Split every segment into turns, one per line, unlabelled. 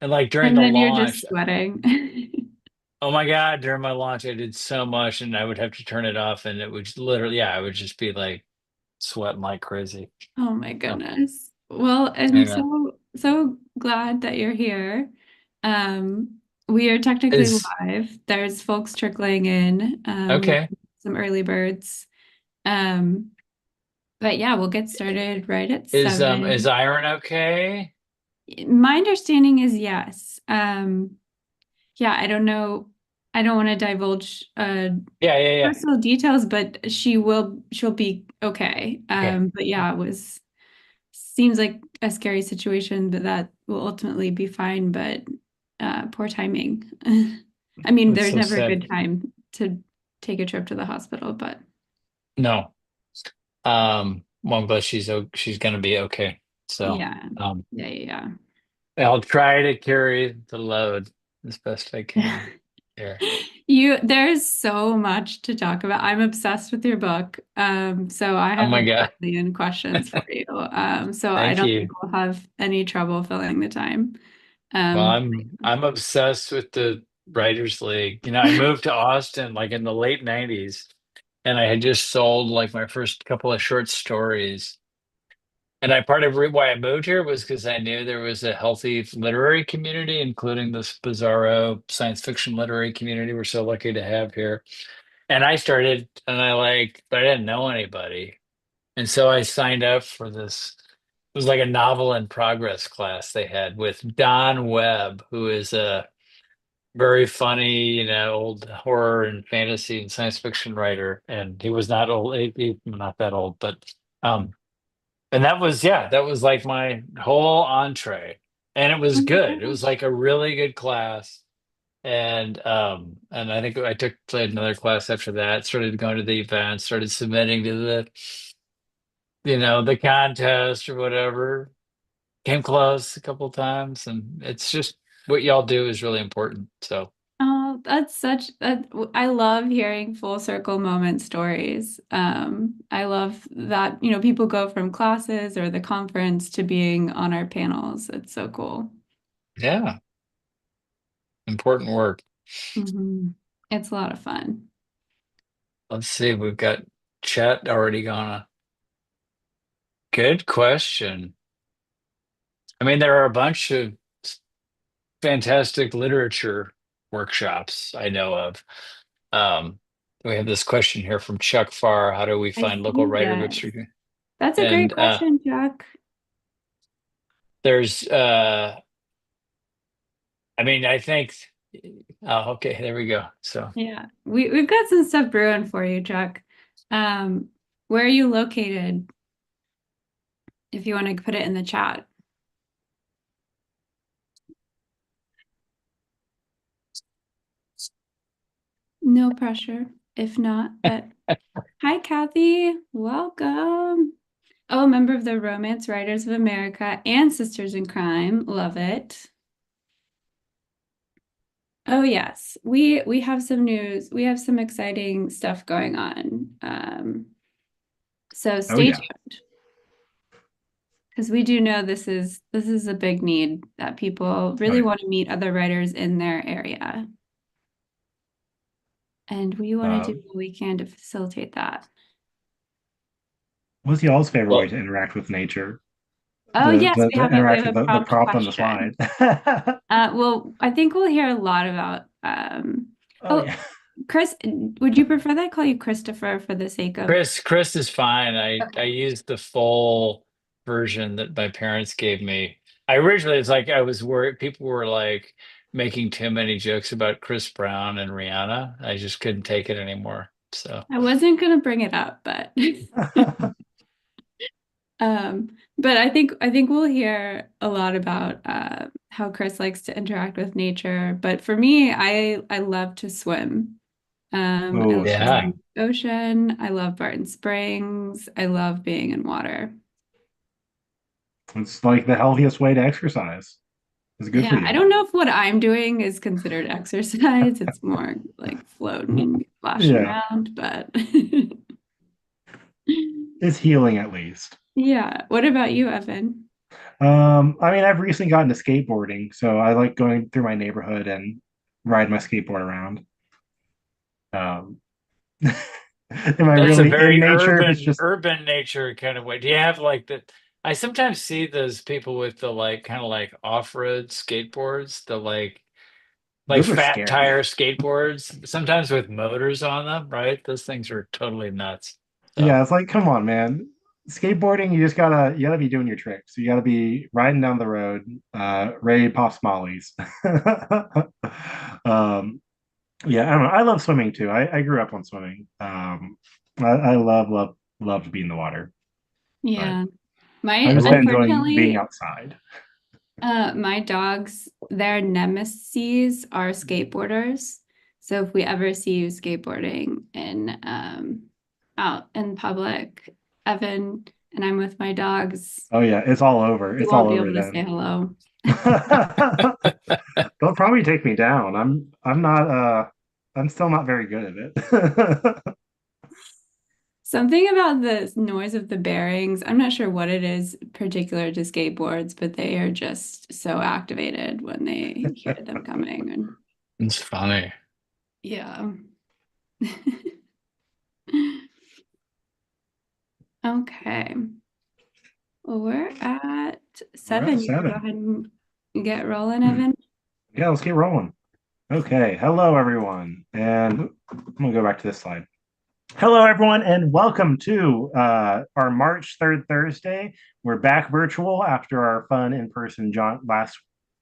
And like during
And
the
then you're just
launch,
sweating.
oh my God, during my launch, I did so much and I would have to turn it off and it would just literally, yeah, I would just be like sweating like crazy.
Oh my
Oh,
goodness. Well,
I
I'm
know.
so glad that you're here. We are technically
Is
live. There's folks trickling in,
okay.
some early birds. Um, but yeah, we'll get started right at
Is
7.
Iron okay?
My understanding is yes. Yeah, I don't know. I don't want to divulge
Yeah, yeah, yeah.
personal details, but she'll be okay.
Okay.
But yeah, it was seems like a scary situation, but that will ultimately be fine. But poor timing. I mean,
That's
there's
so
never a
sad.
good time to take a trip to the hospital, but
No. Well, I'm glad she's gonna be okay. So,
yeah,
um,
yeah,
I'll try to carry the load as best I
yeah.
can here.
There's so much to talk about. I'm obsessed with your book. So I
Oh
have
my
a
God.
billion questions for you. So I
Thank
don't
you.
think we'll have any trouble filling the time.
Well,
Um,
I'm obsessed with the Writers League. You know, I moved to Austin like in the late 90s and I had just sold like my first couple of short stories. And I part of why I moved here was because I knew there was a healthy literary community, including this bizarro science fiction literary community we're so lucky to have here. And I started, and but I didn't know anybody. And so I signed up for this. It was like a novel in progress class they had with Don Webb, who is a very funny, old horror and fantasy and science fiction writer. And he was not old, not that old, but um, and that was, yeah, that was like my whole entree. And it
oh
was
my
good. It was
gosh.
like a really good class. And I think I took played another class after that, started going to the events, started submitting to the contest or whatever. Came close a couple times, and it's just what y'all do is really important. So
Oh, that's such that I love hearing full circle moment stories. I love that, people go from classes or the conference to being on our panels. It's so cool.
yeah, important work.
It's a lot of fun.
Let's see, we've got chat already gone. Good question. I mean, there are a bunch of fantastic literature workshops I know of. Um, we have this question here from Chuck Farr. How do we
I
find local
see
writer groups?
this. That's a great
And
question, Jack.
there's, I mean, I think, oh, okay, there we go. So
Yeah, we've got some stuff brewing for you, Chuck. Um, where are you located? If you want to put it in the chat. No pressure. If not, but hi, Kathy. Welcome. Oh, member of the Romance Writers of America and Sisters in Crime. Love it. Oh yes, we have some news. We have some exciting stuff going on. So
Oh
stay
yeah.
tuned because we do know this is a big need that people
Oh
really
yeah.
want to meet other writers in their area, and we want to do
Um,
what we can to facilitate that.
what's y'all's favorite way
well,
to interact with nature?
Oh
To,
yes,
to,
we
to
have a we
interact
have
with
a
the
prompt
prompt on the slide.
question. Well, I think we'll hear a lot about.
Oh
Oh,
yeah.
Chris, would you prefer that I call you Christopher for the sake of?
Chris is fine. I
Okay.
used the full version that my parents gave me. I originally it's like I was worried people were like making too many jokes about Chris Brown and Rihanna. I just couldn't take it anymore. So
I wasn't gonna bring it up, but but I think we'll hear a lot about how Chris likes to interact with nature. But for me, I love to swim. I
Oh,
love
yeah.
swimming
swimming.
in the ocean. I love Barton Springs. I love being in water.
It's like the healthiest way to exercise. It's good for
Yeah, I
you.
don't know if what I'm doing is considered exercise. It's more like floating and splashing
Yeah.
around, but
It's healing at least.
yeah. What about you, Evan?
I mean, I've recently gotten to skateboarding, so I like going through my neighborhood and ride my skateboard around. Um, am I
That's a
really in
very
nature? If it's just
urban nature kind of way. Do you have like the I sometimes see those people with the like kind of like off-road skateboards, the like
those are
fat
scary.
tire skateboards, sometimes with motors on them, right? Those things are totally nuts. So
Yeah, it's like, come on, man. Skateboarding, you gotta be doing your tricks. You gotta be riding down the road, ready to pop smallies. um, yeah, I don't know. I love swimming too. I grew up on swimming. I love to be in the water, but
Yeah.
I
My
just been enjoying being
unfortunately,
outside.
my dogs, their nemesis are skateboarders. So if we ever see you skateboarding in out in public, Evan and I'm with my dogs,
Oh yeah, it's all over.
you
It's
won't
all
be
over
able to say
then.
hello.
They'll probably take me down. I'm still not very good at it.
Something about the noise of the bearings, I'm not sure what it is particular to skateboards, but they are just so activated when they hear them coming. And
it's funny.
yeah. Okay. Well, we're at
We're at
7. You can go
seven.
ahead and get rolling,
Hmm.
Evan.
Yeah, let's get rolling. Okay. Hello, everyone. And I'm gonna go back to this slide. Hello, everyone, and welcome to our March 3rd Thursday. We're back virtual after our fun in-person jaunt last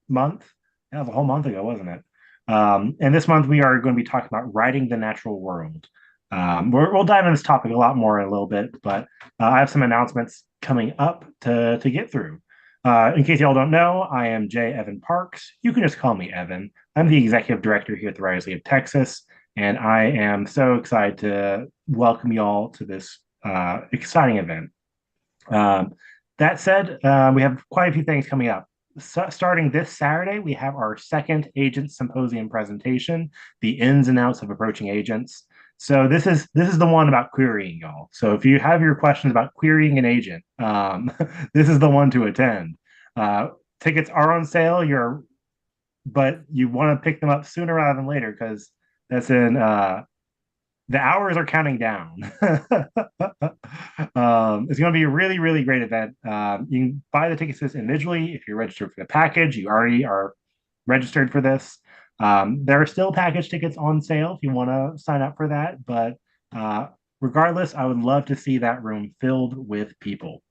month. That was a whole month ago, wasn't it? And this month we are going to be talking about writing the natural world. We'll dive into this topic a lot more in a little bit, but I have some announcements coming up to get through. In case y'all don't know, I am Jay Evan Parks. You can just call me Evan. I'm the executive director here at the Writers League of Texas, and I am so excited to welcome y'all to this exciting event. Um, that said, we have quite a few things coming up. So, starting this Saturday, we have our second Agent Symposium presentation, the ins and outs of approaching agents. So this is the one about querying, y'all. So if you have your questions about querying an agent, this is the one to attend. Uh, Tickets are on sale. But you want to pick them up sooner rather than later because that's in the hours are counting down. It's going to be a really, really great event. You can buy the tickets individually. If you're registered for the package, you already are registered for this. There are still package tickets on sale if you want to sign up for that. But regardless, I would love to see that room filled with people.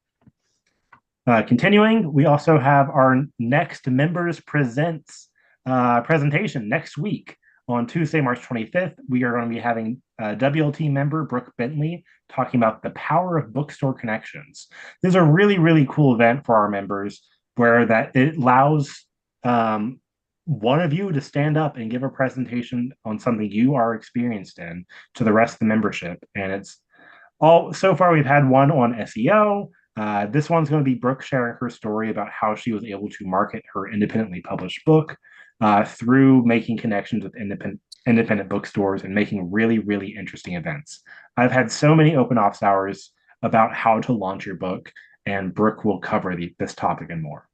Continuing, we also have our next members presents presentation next week on Tuesday, March 25th. We are going to be having WLT member Brooke Bentley talking about the power of bookstore connections. This is a really, really cool event for our members where that it allows one of you to stand up and give a presentation on something you are experienced in to the rest of the membership. And it's all so far we've had one on SEO. This one's going to be Brooke sharing her story about how she was able to market her independently published book through making connections with independent bookstores and making really, really interesting events. I've had so many open office hours about how to launch your book, and Brooke will cover this topic and more.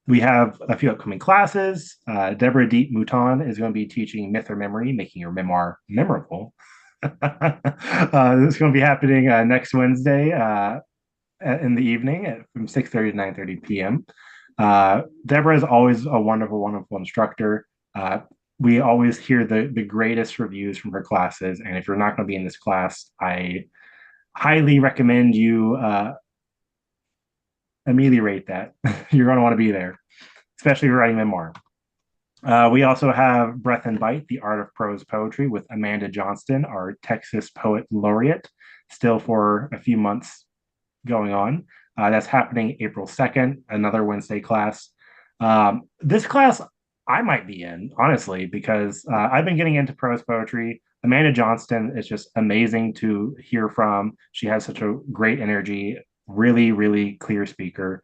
We have a few upcoming classes. Deborah Deep Mouton is going to be teaching Myth or Memory, making your memoir memorable. This is going to be happening next Wednesday in the evening from 6:30 to 9:30 p.m. Deborah is always a wonderful, wonderful instructor. We always hear the greatest reviews from her classes. And if you're not going to be in this class, I highly recommend you ameliorate that. You're going to want to be there, especially if you're writing memoir. We also have Breath and Bite, the Art of Prose Poetry with Amanda Johnston, our Texas Poet Laureate, still for a few months going on. That's happening April 2nd, another Wednesday class. This class I might be in, honestly, because I've been getting into prose poetry. Amanda Johnston is just amazing to hear from. She has such a great energy, really, really clear speaker.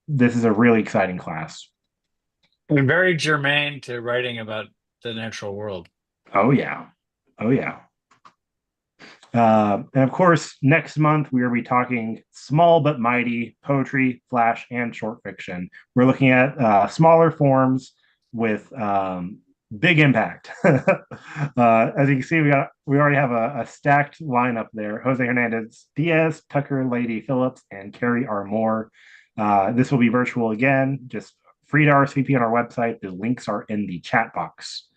This is a really exciting class.
And very germane to writing about the natural world.
Oh, yeah. Oh, yeah. And of course, next month we will be talking small but mighty poetry, flash, and short fiction. We're looking at smaller forms with big impact. As you can see, we already have a stacked lineup there: Jose Hernandez Diaz, Tucker Lady Phillips, and Carrie R. Moore. This will be virtual again. Just free to RSVP on our website. The links are in the chat box.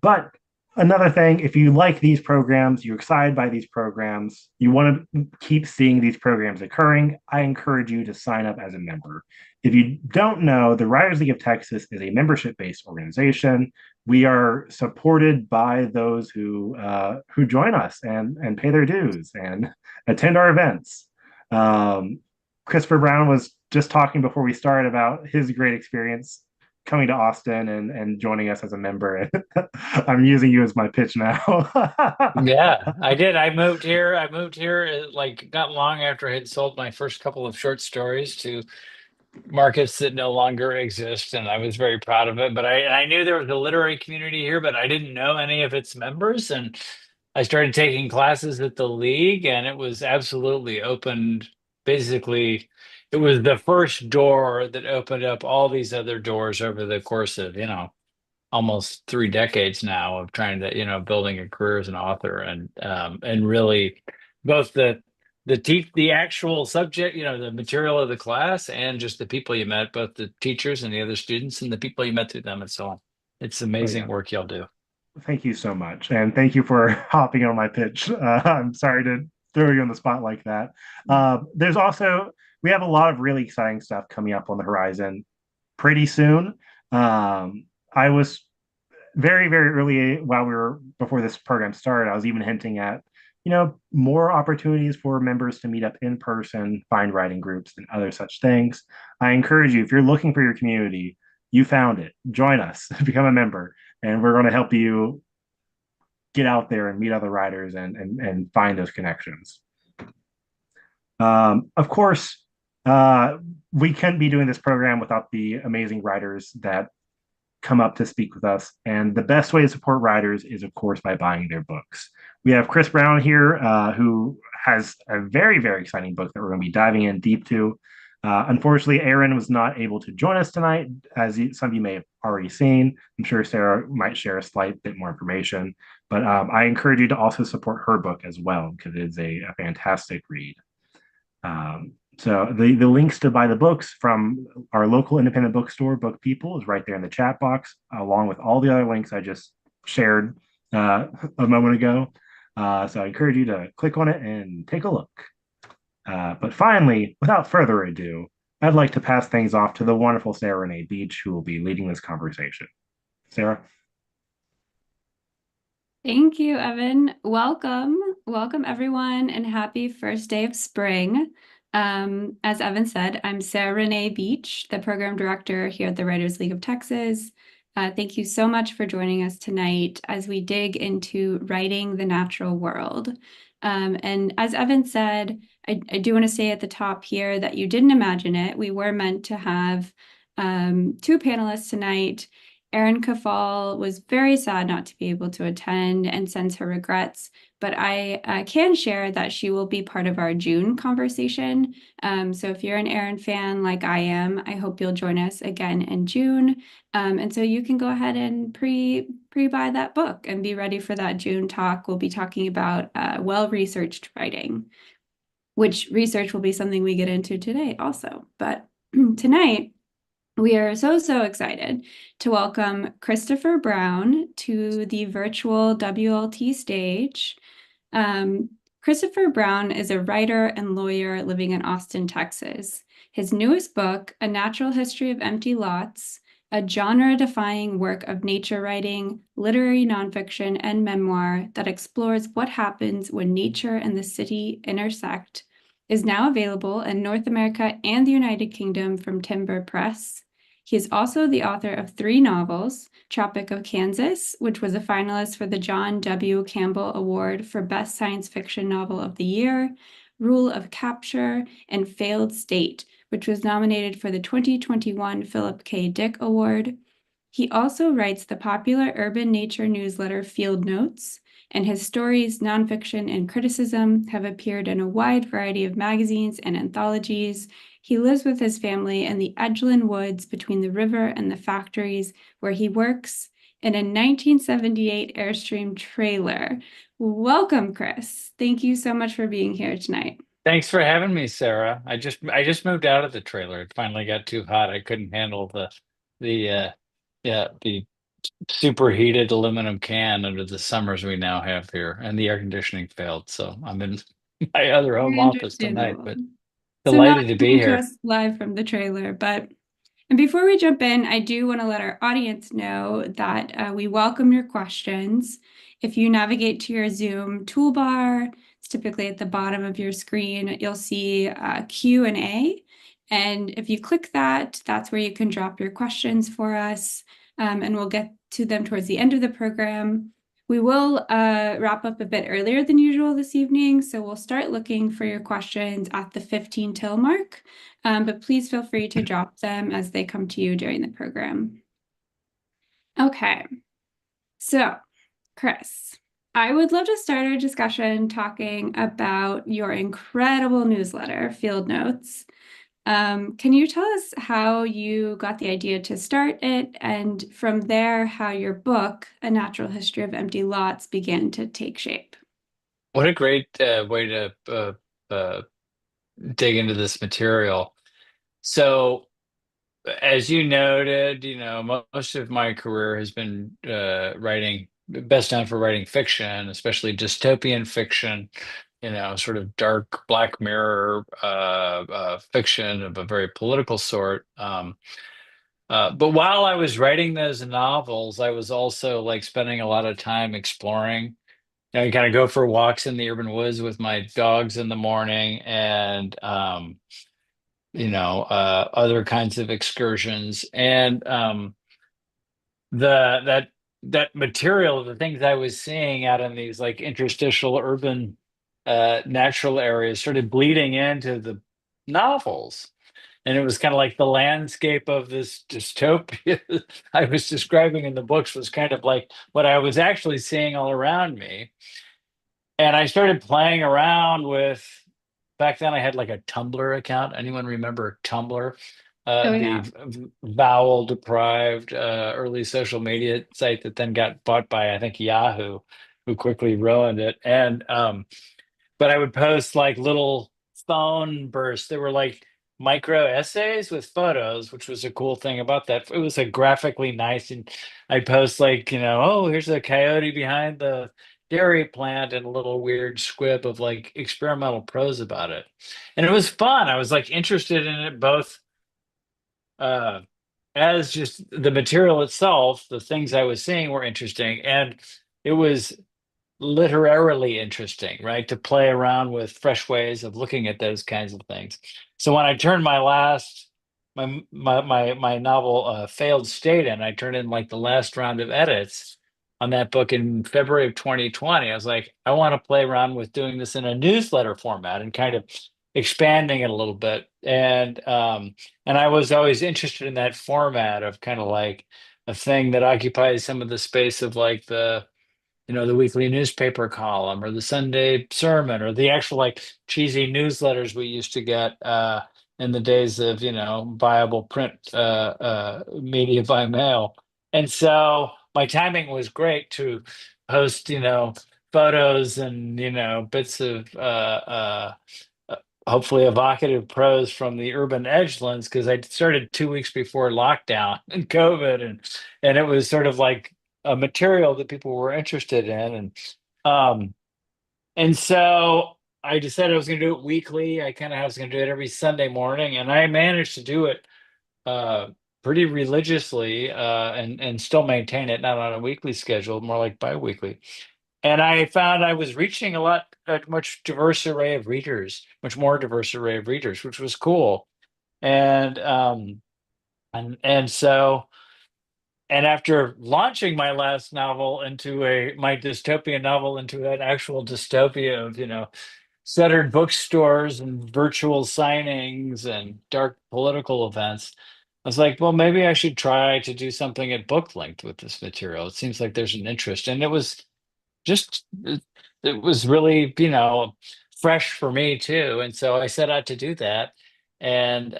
But another thing, if you like these programs, you're excited by these programs, you want to keep seeing these programs occurring, I encourage you to sign up as a member. If you don't know, the Writers League of Texas is a membership-based organization. We are supported by those who join us and pay their dues and attend our events. Christopher Brown was just talking before we started about his great experience coming to Austin and joining us as a member. I'm using you as my pitch now.
Yeah, I did. I moved here. Like not long after I had sold my first couple of short stories to markets that no longer exist, and I was very proud of it. But I knew there was a literary community here, but I didn't know any of its members. And I started taking classes at the league, and it was absolutely opened. Basically, it was the first door that opened up all these other doors over the course of, almost 3 decades now of trying to, building a career as an author, and really both the actual subject, the material of the class, and just the people you met, both the teachers and the other students and the people you met through them and so on. It's
Oh,
amazing
yeah.
work y'all do.
Thank you so much. And thank you for hopping on my pitch. I'm sorry to throw you on the spot like that. There's also, we have a lot of really exciting stuff coming up on the horizon pretty soon. I was very, very early before this program started, I was even hinting at, more opportunities for members to meet up in person, find writing groups, and other such things. I encourage you, if you're looking for your community, you found it. Join us, become a member, and we're going to help you get out there and meet other writers and find those connections. Of course, we couldn't be doing this program without the amazing writers that come up to speak with us. And the best way to support writers is, of course, by buying their books. We have Chris Brown here, who has a very, very exciting book that we're going to be diving in deep to. Unfortunately, Eiren was not able to join us tonight, as some of you may have already seen. I'm sure Sarah might share a slight bit more information, but I encourage you to also support her book as well, because it is a fantastic read. So the links to buy the books from our local independent bookstore, Book People, is right there in the chat box, along with all the other links I just shared a moment ago. So I encourage you to click on it and take a look. But finally, without further ado, I'd like to pass things off to the wonderful Sarah Renee Beach, who will be leading this conversation. Sarah?
Thank you, Evan. Welcome, everyone, and happy first day of spring. As Evan said, I'm Sarah Renee Beach, the program director here at the Writers League of Texas. Thank you so much for joining us tonight as we dig into writing the natural world. And as Evan said, I do want to say at the top here that you didn't imagine it. We were meant to have 2 panelists tonight. Eiren Caffall was very sad not to be able to attend and sends her regrets, but I can share that she will be part of our June conversation. So if you're an Eiren fan like I am, I hope you'll join us again in June. And so you can go ahead and pre-buy that book and be ready for that June talk. We'll be talking about well-researched writing, which research will be something we get into today also. But tonight, we are so excited to welcome Christopher Brown to the virtual WLT stage. Christopher Brown is a writer and lawyer living in Austin, Texas. His newest book, A Natural History of Empty Lots, a genre-defying work of nature writing, literary nonfiction, and memoir that explores what happens when nature and the city intersect, is now available in North America and the United Kingdom from Timber Press. He is also the author of 3 novels, Tropic of Kansas, which was a finalist for the John W. Campbell Award for Best Science Fiction Novel of the Year, Rule of Capture, and Failed State, which was nominated for the 2021 Philip K. Dick Award. He also writes the popular urban nature newsletter Field Notes, and his stories, nonfiction, and criticism have appeared in a wide variety of magazines and anthologies. He lives with his family in the Edgeland Woods between the river and the factories where he works in a 1978 Airstream trailer. Welcome, Chris. Thank you so much for being here tonight.
Thanks for having me, Sarah. I just moved out of the trailer. It finally got too hot. I couldn't handle the superheated aluminum can under the summers we now have here, and the air conditioning failed. So I'm in my other home
Very
office tonight,
understandable.
but
So not
delighted to be
coming to
here.
us live from the trailer, and before we jump in, I do want to let our audience know that we welcome your questions. If you navigate to your Zoom toolbar, it's typically at the bottom of your screen, you'll see Q&A. And if you click that, that's where you can drop your questions for us, and we'll get to them towards the end of the program. We will wrap up a bit earlier than usual this evening, so we'll start looking for your questions at the 15 till mark, but please feel free to drop them as they come to you during the program. Okay, so Chris, I would love to start our discussion talking about your incredible newsletter, Field Notes. Can you tell us how you got the idea to start it, and from there, how your book, A Natural History of Empty Lots, began to take shape?
What a great way to dig into this material. So, as you noted, most of my career has been writing, best known for writing fiction, especially dystopian fiction, sort of dark Black Mirror fiction of a very political sort. But while I was writing those novels, I was also like spending a lot of time exploring. I kind of go for walks in the urban woods with my dogs in the morning, and other kinds of excursions. And the that material, the things I was seeing out in these like interstitial urban natural areas started bleeding into the novels. And it was kind of like the landscape of this dystopia I was describing in the books was kind of like what I was actually seeing all around me. And I started playing around with, back then I had like a Tumblr account. Anyone remember Tumblr?
Oh,
The
yeah.
vowel deprived early social media site that then got bought by, I think, Yahoo, who quickly ruined it. And but I would post like little phone bursts. They were like micro essays with photos, which was a cool thing about that. It was a graphically nice, and I'd post like, oh, here's a coyote behind the dairy plant and a little weird squib of like experimental prose about it. And it was fun. I was like interested in it both uh as just the material itself, the things I was seeing were interesting, and it was literarily interesting, right? To play around with fresh ways of looking at those kinds of things. So when I turned my novel Failed State in, I turned in like the last round of edits on that book in February of 2020. I was like, I want to play around with doing this in a newsletter format and kind of expanding it a little bit. And I was always interested in that format of kind of like a thing that occupies some of the space of like the weekly newspaper column or the Sunday sermon or the actual like cheesy newsletters we used to get in the days of, viable print media by mail. And so my timing was great to post, photos and, bits of hopefully evocative prose from the urban edgelands, because I started 2 weeks before lockdown and COVID, and it was sort of like a material that people were interested in, um and so I decided I was going to do it weekly. I kind of was going to do it every Sunday morning, and I managed to do it uh pretty religiously, and still maintain it, not on a weekly schedule, more like bi-weekly. And I found I was reaching a much diverse array of readers, much more diverse array of readers, which was cool. And and so, and after launching my last novel into my dystopian novel into an actual dystopia of, shuttered bookstores and virtual signings and dark political events, I was like, well, maybe I should try to do something at book length with this material. It seems like there's an interest. And it was just it was really, fresh for me too. And so I set out to do that, and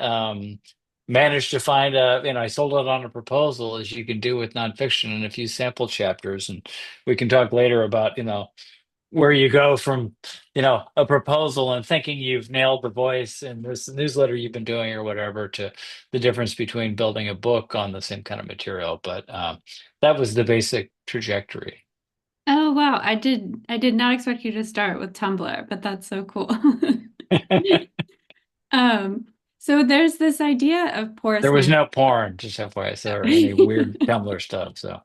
managed to find I sold it on a proposal, as you can do with nonfiction, and a few sample chapters. And we can talk later about, where you go from, a proposal and thinking you've nailed the voice in this newsletter you've been doing or whatever, to the difference between building a book on the same kind of material. But that was the basic trajectory.
Oh wow, I did not expect you to start with Tumblr, but that's so cool. Um, so there's this idea of
There was
porousness.
no porn, just FYI, or any weird Tumblr stuff. So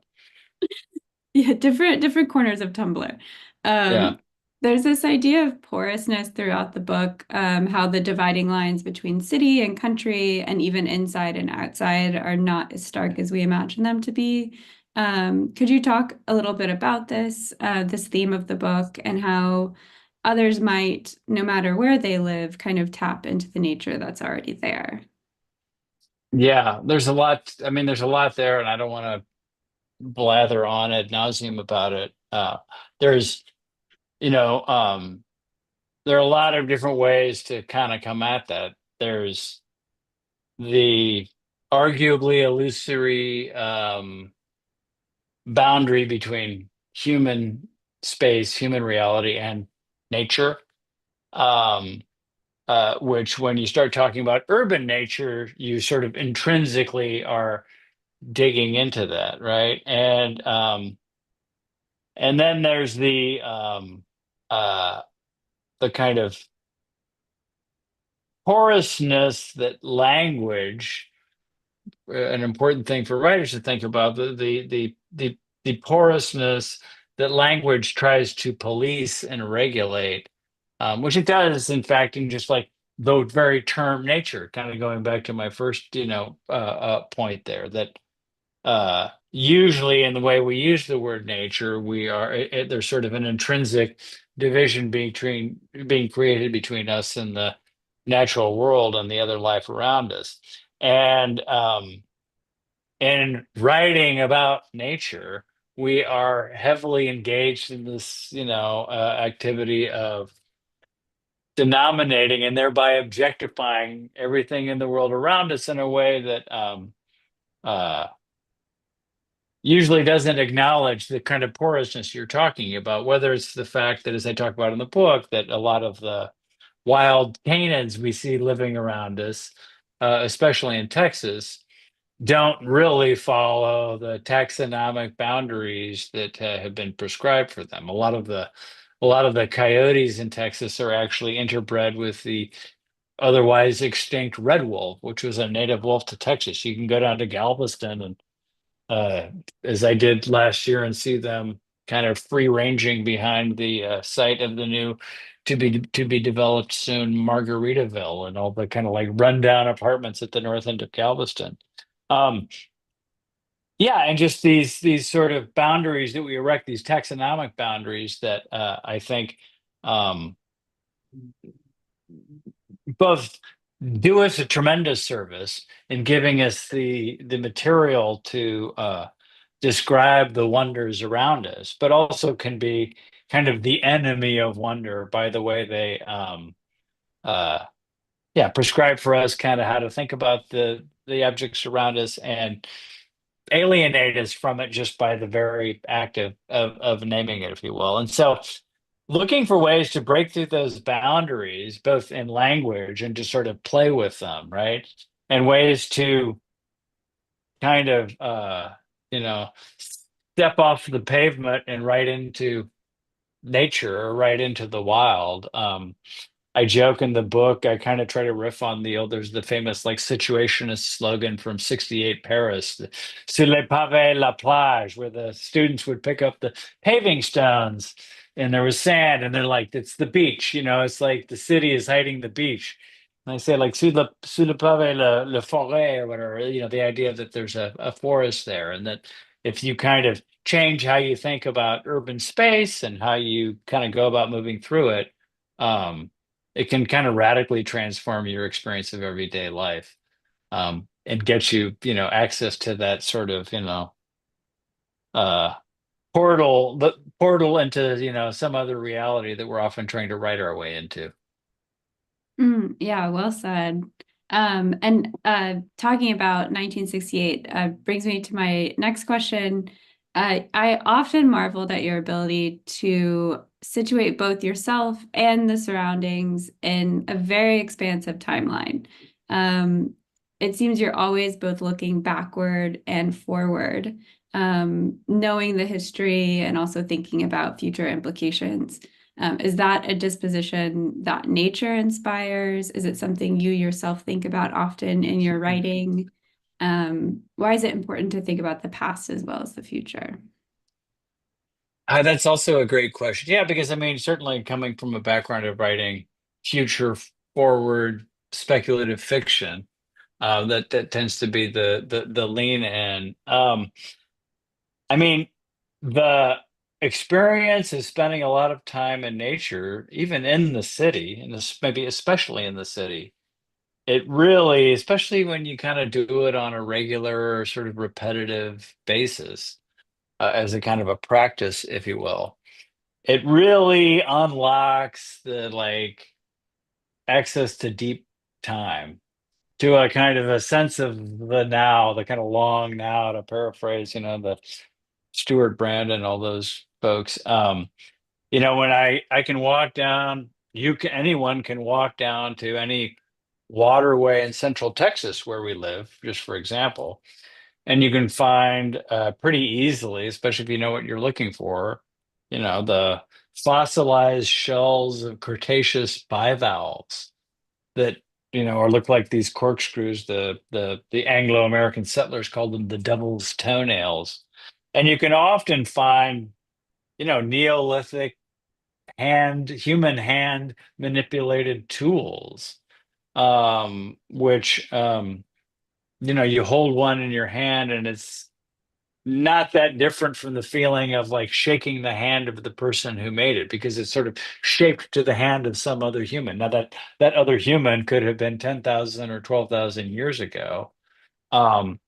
Yeah, different corners of Tumblr.
yeah.
There's this idea of porousness throughout the book, how the dividing lines between city and country and even inside and outside are not as stark as we imagine them to be. Could you talk a little bit about this theme of the book, and how others might, no matter where they live, kind of tap into the nature that's already there?
Yeah, there's a lot. I mean, there's a lot there, and I don't want to blather on ad nauseum about it. There's, you know, there are a lot of different ways to kind of come at that. There's the arguably illusory boundary between human space, human reality, and nature. Um, which, when you start talking about urban nature, you sort of intrinsically are digging into that, right? And then there's uh, the kind of porousness that language, an important thing for writers to think about, the porousness that language tries to police and regulate, which it does, in fact, in just like the very term nature. Kind of going back to my first, point there, that usually in the way we use the word nature, there's sort of an intrinsic division between being created between us and the natural world and the other life around us. And in writing about nature, we are heavily engaged in this, activity of denominating and thereby objectifying everything in the world around us in a way that uh, usually doesn't acknowledge the kind of porousness you're talking about, whether it's the fact that, as I talk about in the book, that a lot of the wild canids we see living around us, especially in Texas, don't really follow the taxonomic boundaries that have been prescribed for them. A lot of the coyotes in Texas are actually interbred with the otherwise extinct red wolf, which was a native wolf to Texas. You can go down to Galveston and, uh, as I did last year, and see them kind of free ranging behind the site of the new to be developed soon Margaritaville, and all the kind of like rundown apartments at the north end of Galveston. Um, yeah, and just these sort of boundaries that we erect, these taxonomic boundaries that I think um, both do us a tremendous service in giving us the material to describe the wonders around us, but also can be kind of the enemy of wonder by the way they uh, yeah, prescribe for us kind of how to think about the objects around us, and alienate us from it just by the very act of naming it, if you will. And so looking for ways to break through those boundaries, both in language and to sort of play with them, right? And ways to kind of you know step off the pavement and right into nature, or right into the wild. I joke in the book, I kind of try to riff on there's the famous like situationist slogan from '68 Paris, sur les pavés la plage, where the students would pick up the paving stones and there was sand, and they're like, it's the beach, it's like the city is hiding the beach. And I say, like, sur le pavé la forêt, or whatever, the idea that there's a forest there, and that if you kind of change how you think about urban space and how you kind of go about moving through it, um, it can kind of radically transform your experience of everyday life, and get you, access to that sort of, uh, the portal into, some other reality that we're often trying to write our way into.
Yeah, well said. And talking about 1968 brings me to my next question. I often marveled at your ability to situate both yourself and the surroundings in a very expansive timeline. Um, it seems you're always both looking backward and forward, knowing the history and also thinking about future implications. Is that a disposition that nature inspires? Is it something you yourself think about often in your writing? Why is it important to think about the past as well as the future?
That's also a great question. Yeah, because I mean, certainly coming from a background of writing future forward speculative fiction, that tends to be the lean in. I mean, the experience of spending a lot of time in nature, even in the city, and maybe especially in the city, it really, especially when you kind of do it on a regular, sort of repetitive basis, as a kind of a practice, if you will, it really unlocks the like access to deep time, to a kind of a sense of the now, the kind of long now, to paraphrase, the Stuart Brandon, all those folks. When I can walk down, anyone can walk down to any waterway in Central Texas where we live, just for example, and you can find pretty easily, especially if you know what you're looking for, the fossilized shells of Cretaceous bivalves that or look like these corkscrews. The Anglo-American settlers called them the devil's toenails, and you can often find Neolithic human hand manipulated tools, which you hold one in your hand and it's not that different from the feeling of like shaking the hand of the person who made it, because it's sort of shaped to the hand of some other human. Now that other human could have been 10,000 or 12,000 years ago. Um,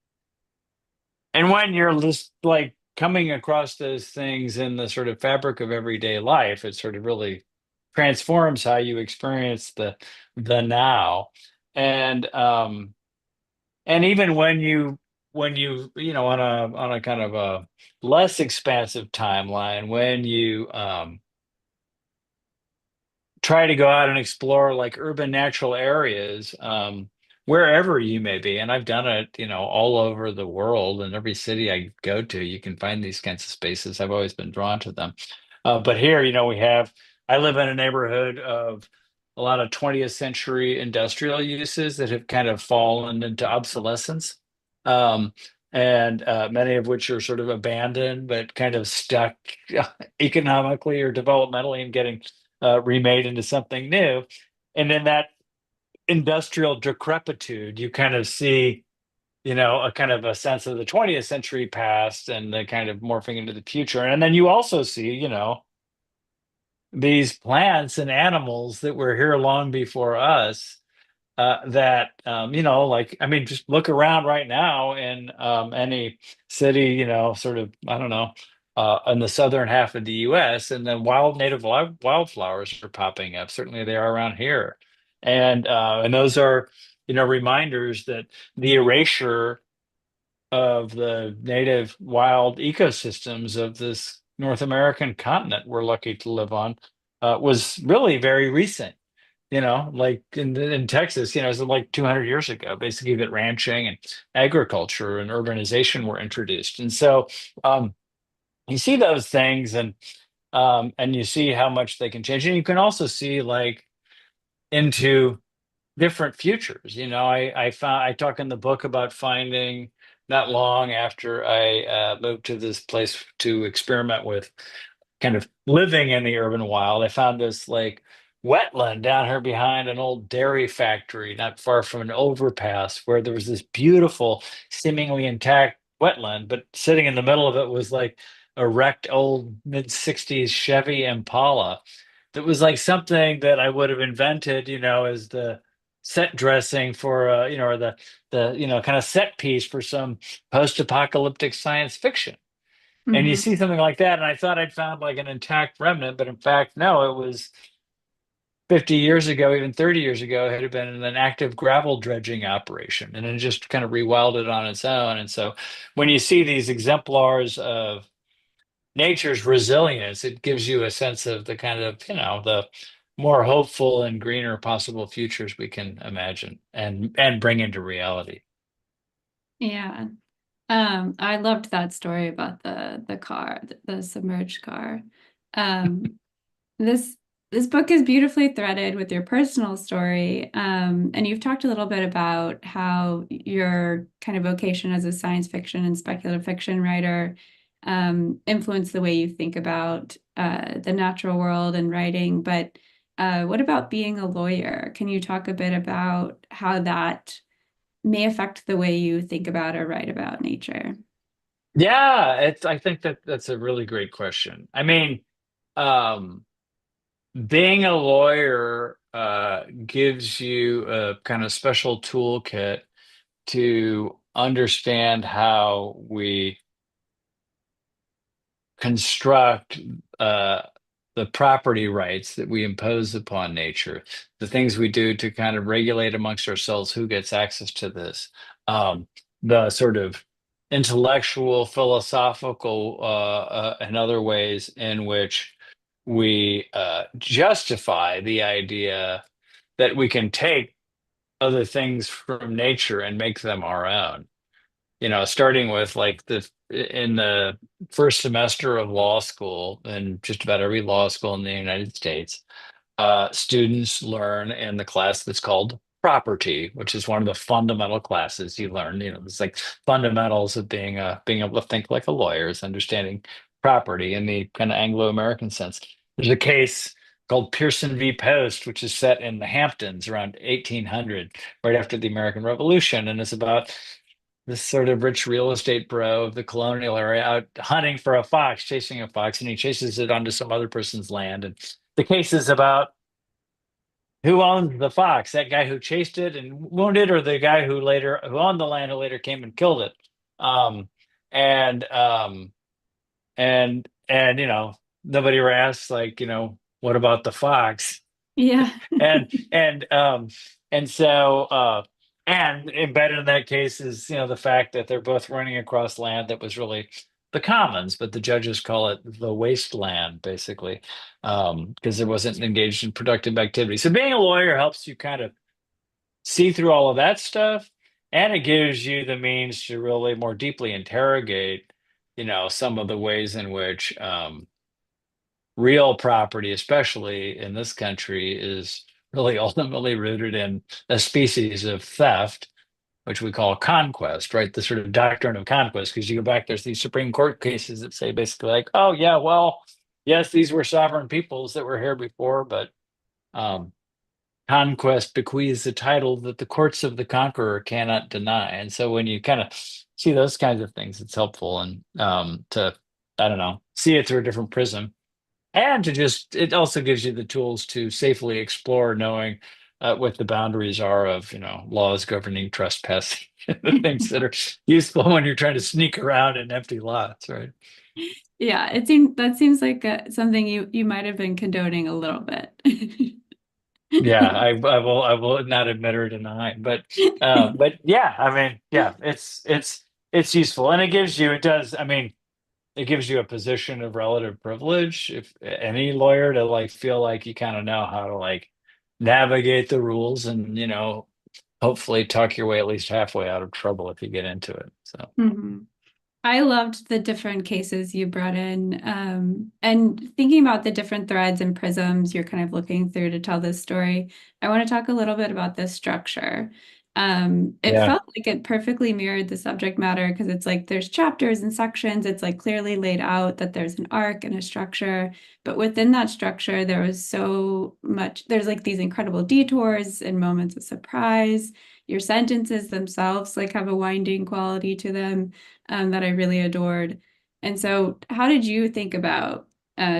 and when you're just like coming across those things in the sort of fabric of everyday life, it sort of really transforms how you experience the now. And even when you on a kind of a less expansive timeline, when you try to go out and explore like urban natural areas, wherever you may be. And I've done it, all over the world. In every city I go to, you can find these kinds of spaces. I've always been drawn to them. But here, I live in a neighborhood of a lot of 20th century industrial uses that have kind of fallen into obsolescence. Um, and many of which are sort of abandoned, but kind of stuck economically or developmentally and getting remade into something new. And in that industrial decrepitude, you kind of see, a kind of a sense of the 20th century past and the kind of morphing into the future. And then you also see, these plants and animals that were here long before us, that like, I mean, just look around right now in any city, sort of, I don't know, in the southern half of the US, and then native wildflowers are popping up. Certainly they are around here. And those are, reminders that the erasure of the native wild ecosystems of this North American continent we're lucky to live on, was really very recent. Like in Texas, it's like 200 years ago, basically, that ranching and agriculture and urbanization were introduced. And so you see those things, and you see how much they can change. And you can also see like into different futures. I talk in the book about finding, not long after I moved to this place to experiment with kind of living in the urban wild, I found this like wetland down here behind an old dairy factory, not far from an overpass, where there was this beautiful, seemingly intact wetland, but sitting in the middle of it was like a wrecked old mid-60s Chevy Impala that was like something that I would have invented, as the set dressing for or the kind of set piece for some post-apocalyptic science fiction. And you
Hmm.
see something like that, and I thought I'd found like an intact remnant, but in fact, no, it was 50 years ago, even 30 years ago, it had been an active gravel dredging operation, and it just kind of rewilded on its own. And so when you see these exemplars of nature's resilience, it gives you a sense of the kind of, the more hopeful and greener possible futures we can imagine and bring into reality.
Yeah. I loved that story about the car, the submerged car. Um, this this book is beautifully threaded with your personal story. And you've talked a little bit about how your kind of vocation as a science fiction and speculative fiction writer influenced the way you think about the natural world and writing. But what about being a lawyer? Can you talk a bit about how that may affect the way you think about or write about nature?
Yeah, I think that's a really great question. I mean, um, being a lawyer gives you a kind of special toolkit to understand how we construct uh, the property rights that we impose upon nature, the things we do to kind of regulate amongst ourselves who gets access to this, um, the sort of intellectual, philosophical, and other ways in which we justify the idea that we can take other things from nature and make them our own. Starting with like in the first semester of law school, and just about every law school in the United States, students learn in the class that's called property, which is one of the fundamental classes you learn. It's like fundamentals of being able to think like a lawyer is understanding property in the kind of Anglo-American sense. There's a case called Pearson v. Post, which is set in the Hamptons around 1800, right after the American Revolution, and it's about this sort of rich real estate bro of the colonial area out hunting for a fox, chasing a fox, and he chases it onto some other person's land. And the case is about who owned the fox, that guy who chased it and wounded, or the guy who owned the land who later came and killed it. Um, and and nobody ever asks, like, what about the fox?
Yeah.
And and and so uh and embedded in that case is, the fact that they're both running across land that was really the commons, but the judges call it the wasteland, basically, because it wasn't engaged in productive activity. So being a lawyer helps you kind of see through all of that stuff, and it gives you the means to really more deeply interrogate, some of the ways in which real property, especially in this country, is really ultimately rooted in a species of theft, which we call conquest, right? The sort of doctrine of conquest. Because you go back, there's these Supreme Court cases that say basically like, oh yeah, well, yes, these were sovereign peoples that were here before, but um, conquest bequeaths a title that the courts of the conqueror cannot deny. And so when you kind of see those kinds of things, it's helpful and to, I don't know, see it through a different prism, and it also gives you the tools to safely explore, knowing what the boundaries are of, laws governing trespassing, the things that are useful when you're trying to sneak around in empty lots, right?
Yeah, that seems like something you might have been condoning a little bit.
Yeah, I will not admit or deny, but yeah, I mean, yeah, it's useful, and it gives you a position of relative privilege, if any lawyer, to like feel like you kind of know how to like navigate the rules and, hopefully talk your way at least halfway out of trouble if you get into it. So
Mhm. I loved the different cases you brought in, and thinking about the different threads and prisms you're kind of looking through to tell this story. I want to talk a little bit about this structure. It
yeah.
felt like it perfectly mirrored the subject matter because it's like there's chapters and sections. It's like clearly laid out that there's an arc and a structure, but within that structure, there was so much. There's like these incredible detours and moments of surprise. Your sentences themselves like have a winding quality to them that I really adored. And so, how did you think about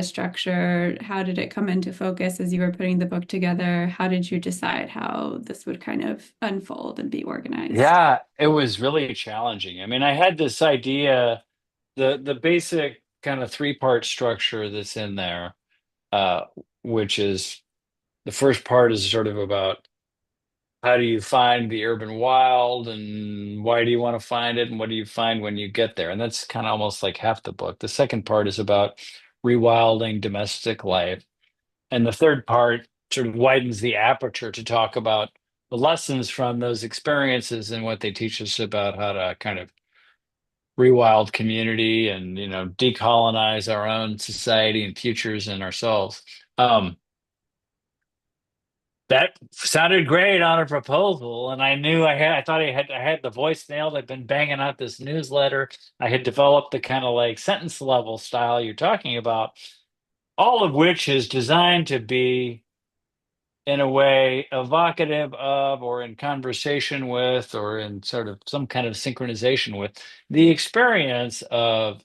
structure? How did it come into focus as you were putting the book together? How did you decide how this would kind of unfold and be organized?
Yeah, it was really challenging. I mean, I had this idea, the basic kind of three-part structure that's in there, uh, which is the first part is sort of about how do you find the urban wild and why do you want to find it and what do you find when you get there? And that's kind of almost like half the book. The second part is about rewilding domestic life. And the third part sort of widens the aperture to talk about the lessons from those experiences and what they teach us about how to kind of rewild community and, decolonize our own society and futures and ourselves. Um, That sounded great on a proposal, and I thought I had the voice nailed. I've been banging out this newsletter. I had developed the kind of like sentence level style you're talking about, all of which is designed to be in a way evocative of or in conversation with or in sort of some kind of synchronization with the experience of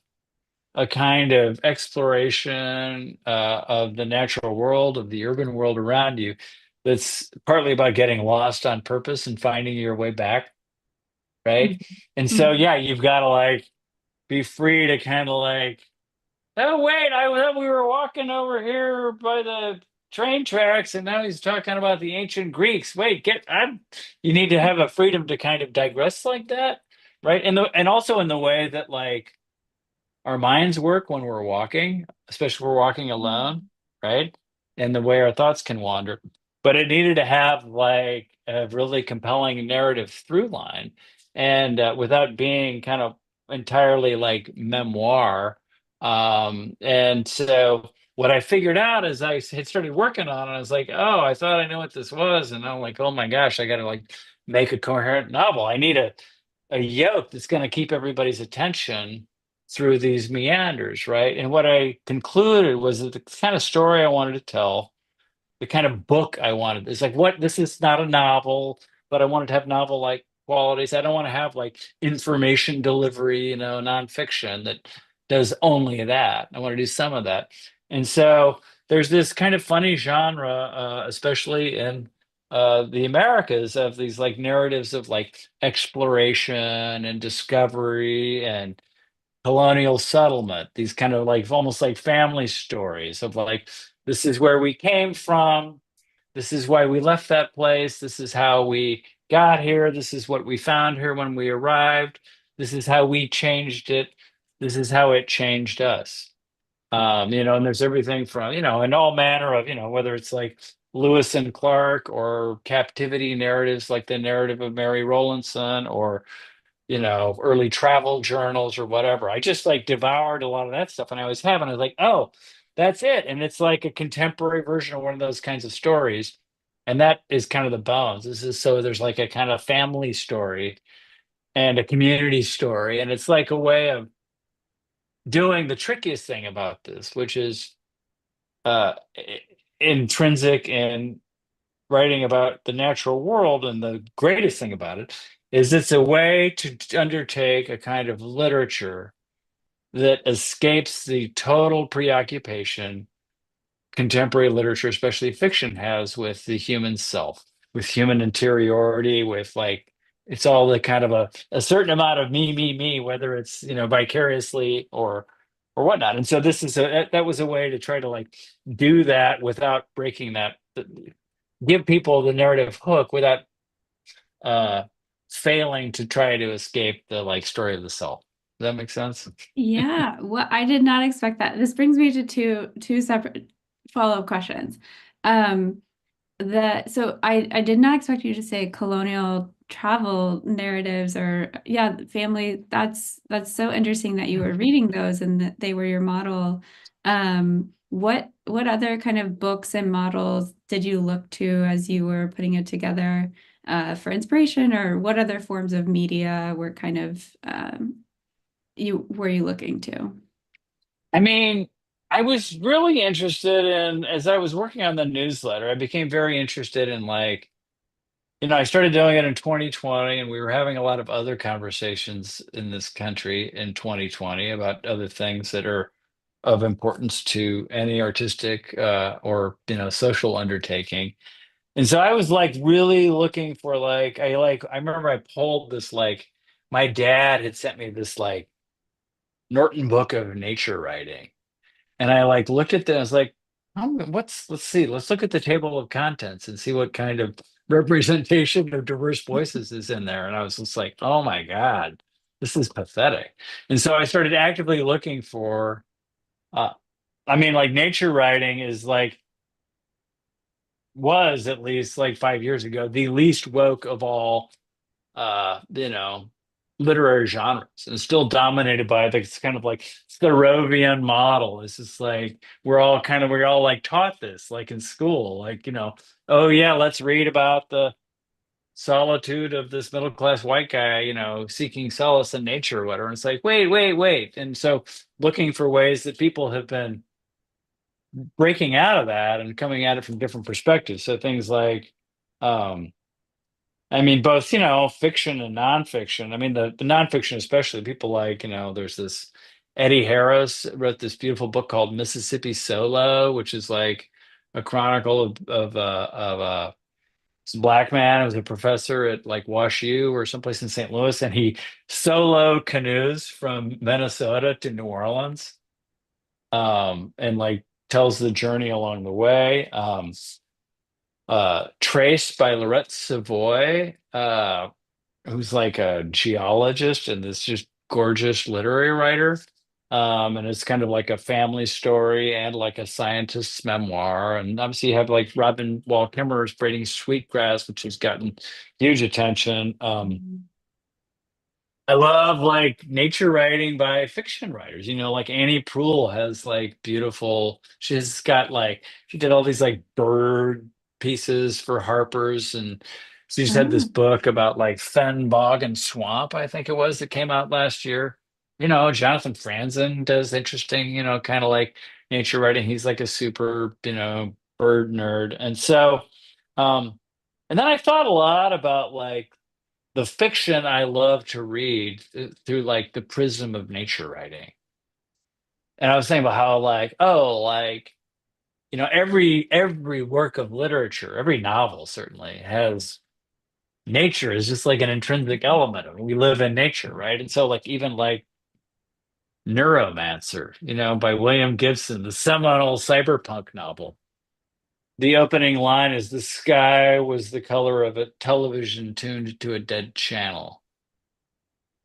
a kind of exploration of the natural world, of the urban world around you, that's partly about getting lost on purpose and finding your way back, right? And so,
Mhm.
yeah, you've got to like be free to kind of like, oh, wait, I thought we were walking over here by the train tracks, and now he's talking about the ancient Greeks. Wait, you need to have a freedom to kind of digress like that, right? And also in the way that like our minds work when we're walking, especially if we're walking alone, right? And the way our thoughts can wander. But it needed to have like a really compelling narrative through line, and without being kind of entirely like memoir. And so what I figured out as I had started working on it, I was like, oh, I thought I knew what this was, and I'm like, oh my gosh, I got to like make a coherent novel. I need a yoke that's going to keep everybody's attention through these meanders, right? And what I concluded was that the kind of story I wanted to tell, the kind of book I wanted, is like what this is not a novel, but I wanted to have novel-like qualities. I don't want to have like information delivery, nonfiction that does only that. I want to do some of that. And so there's this kind of funny genre, especially in the Americas, of these like narratives of like exploration and discovery and colonial settlement, these kind of like almost like family stories of like, this is where we came from, this is why we left that place, this is how we got here, this is what we found here when we arrived, this is how we changed it, this is how it changed us. And there's everything from, and all manner of, whether it's like Lewis and Clark or captivity narratives like the narrative of Mary Rowlandson, or early travel journals or whatever. I just like devoured a lot of that stuff. And I was like, oh, that's it. And it's like a contemporary version of one of those kinds of stories. And that is kind of the bones. So there's like a kind of family story and a community story. And it's like a way of doing the trickiest thing about this, which is intrinsic in writing about the natural world. And the greatest thing about it is it's a way to undertake a kind of literature that escapes the total preoccupation contemporary literature, especially fiction, has with the human self, with human interiority, with like it's all the kind of a certain amount of me, whether it's vicariously or whatnot. And so that was a way to try to like do that without breaking that, give people the narrative hook without uh failing to try to escape the like story of the self. Does that make sense?
Yeah, well, I did not expect that. This brings me to two separate follow-up questions. Um, so I did not expect you to say colonial travel narratives or yeah, family. That's so interesting that you were reading those and that they were your model. What other kind of books and models did you look to as you were putting it together for inspiration, or what other forms of media were kind of you looking to?
I mean, I was really interested in, as I was working on the newsletter, I became very interested in like, I started doing it in 2020, and we were having a lot of other conversations in this country in 2020 about other things that are of importance to any artistic or social undertaking. And so I was like really looking for like I remember I pulled this like my dad had sent me this like Norton Book of Nature Writing. And I like looked at that. I was like, let's see, let's look at the table of contents and see what kind of representation of diverse voices is in there. And I was just like, oh my God, this is pathetic. And so I started actively looking for, uh, I mean, like nature writing is like, was at least like 5 years ago, the least woke of all you know, literary genres and still dominated by the it's kind of like Thoreauvian model. It's just like we're all like taught this like in school, like, oh yeah, let's read about the solitude of this middle class white guy, seeking solace in nature or whatever. And it's like, wait. And so looking for ways that people have been breaking out of that and coming at it from different perspectives. So things like I mean, both, fiction and nonfiction. I mean, the nonfiction, especially people like, there's this Eddie Harris wrote this beautiful book called Mississippi Solo, which is like a chronicle of this black man who was a professor at like Wash U or someplace in St. Louis, and he solo canoes from Minnesota to New Orleans, and like tells the journey along the way. Trace by Lorette Savoy, who's like a geologist and this just gorgeous literary writer. And it's kind of like a family story and like a scientist's memoir. And obviously, you have like Robin Wall Kimmerer's Braiding Sweetgrass, which has gotten huge attention. I love like nature writing by fiction writers. Like Annie Proulx has like beautiful, she's got like, she did all these like bird pieces for Harper's. And she just had this
Oh,
book about like fen, bog, and swamp, I think it was, that came out last year. Jonathan Franzen does interesting, kind of like nature writing. He's like a super, bird nerd. And so, um, and then I thought a lot about like, the fiction I love to read through like the prism of nature writing. And I was thinking about how like, oh, like, every work of literature, every novel certainly has nature is just like an intrinsic element of it. We live in nature, right? And so like even like Neuromancer, by William Gibson, the seminal cyberpunk novel. The opening line is the sky was the color of a television tuned to a dead channel.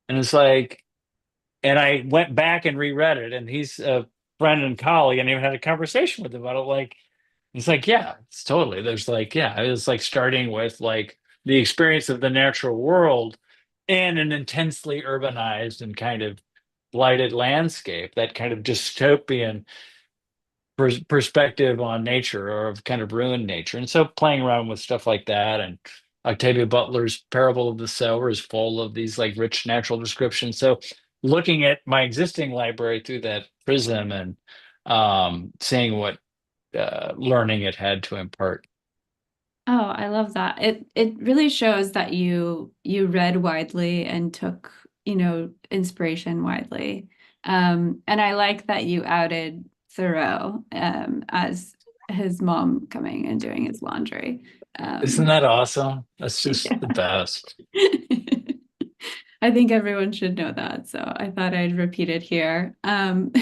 And it's like, and I went back and reread it, and he's a friend and colleague, and even had a conversation with him about it. Like, he's like, yeah, it's totally. There's like, yeah, it was like starting with like the experience of the natural world in an intensely urbanized and kind of blighted landscape, that kind of dystopian perspective on nature or of kind of ruined nature. And so playing around with stuff like that, and Octavia Butler's Parable of the Sower is full of these like rich natural descriptions. So looking at my existing library through that prism and seeing what learning it had to impart.
oh, I love that. It really shows that you read widely and took, inspiration widely. And I like that you outed Thoreau as his mom coming and doing his laundry.
Isn't
Um,
that awesome? That's just the
yeah.
best.
I think everyone should know that, so I thought I'd repeat it here. And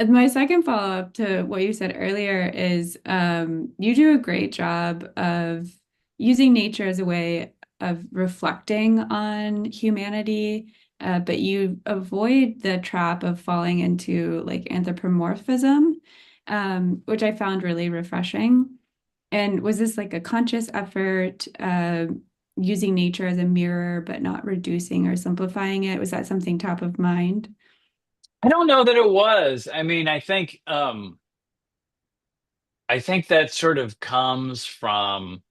my second follow-up to what you said earlier is you do a great job of using nature as a way of reflecting on humanity, but you avoid the trap of falling into like anthropomorphism, which I found really refreshing. And was this like a conscious effort, using nature as a mirror, but not reducing or simplifying it? Was that something top of mind?
I don't know that it was. I mean, I think that sort of comes from